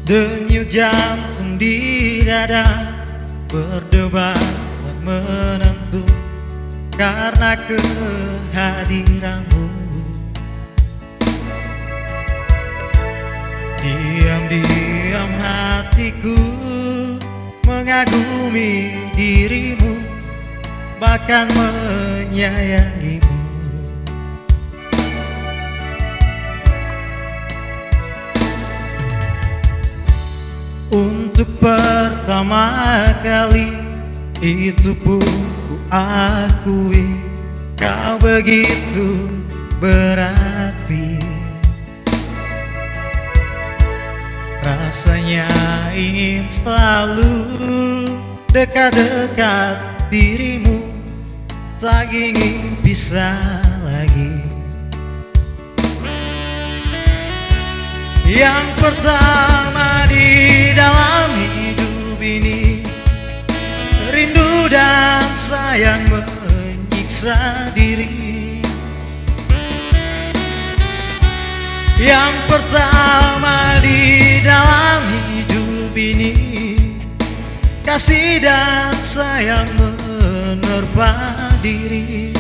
Denyut jantung di dada berdebar tak menentu karena kehadiranmu. Diam-diam hatiku mengagumi dirimu, bahkan menyayangimu. Untuk pertama kali itu pun ku akui, kau begitu berarti. Rasanya ingin selalu dekat-dekat dirimu, tak ingin pisah lagi. Yang pertama di dalam hidup ini, rindu dan sayang menyiksa diri. Yang pertama di dalam hidup ini, kasih dan sayang menerpa diri.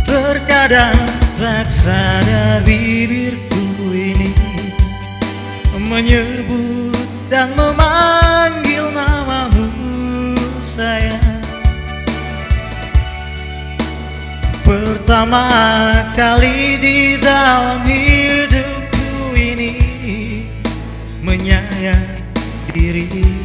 Terkadang tak sadar bibirku ini menyebut dan memanggil namamu sayang. Pertama kali di dalam hidupku ini menyayang dirimu.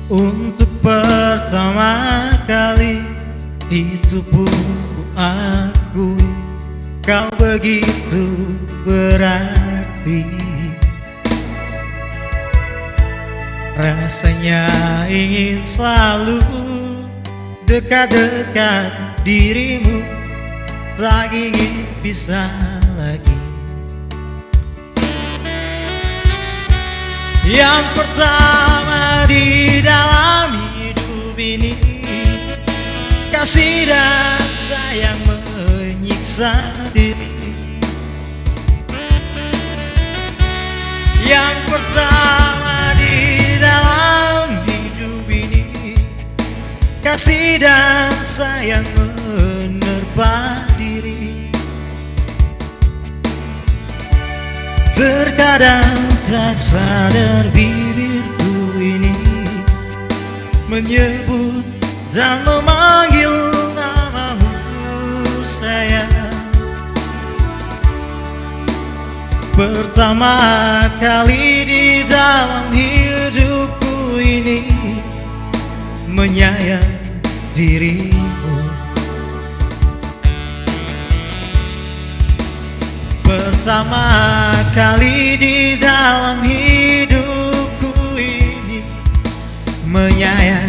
Untuk pertama kali itu pun ku akui, kau begitu berarti. Rasanya ingin selalu dekat-dekat dirimu, tak ingin pisah lagi. Yang pertama di dalam hidup ini, kasih dan sayang menyiksa diri. Yang pertama di dalam hidup ini, kasih dan sayang menerpa diri. Terkadang tak sadar bibirku ini menyebut dan memanggil namamu sayang. Pertama kali di dalam hidupku ini menyayang dirimu. Pertama kali di dalam hidupku ini menyayang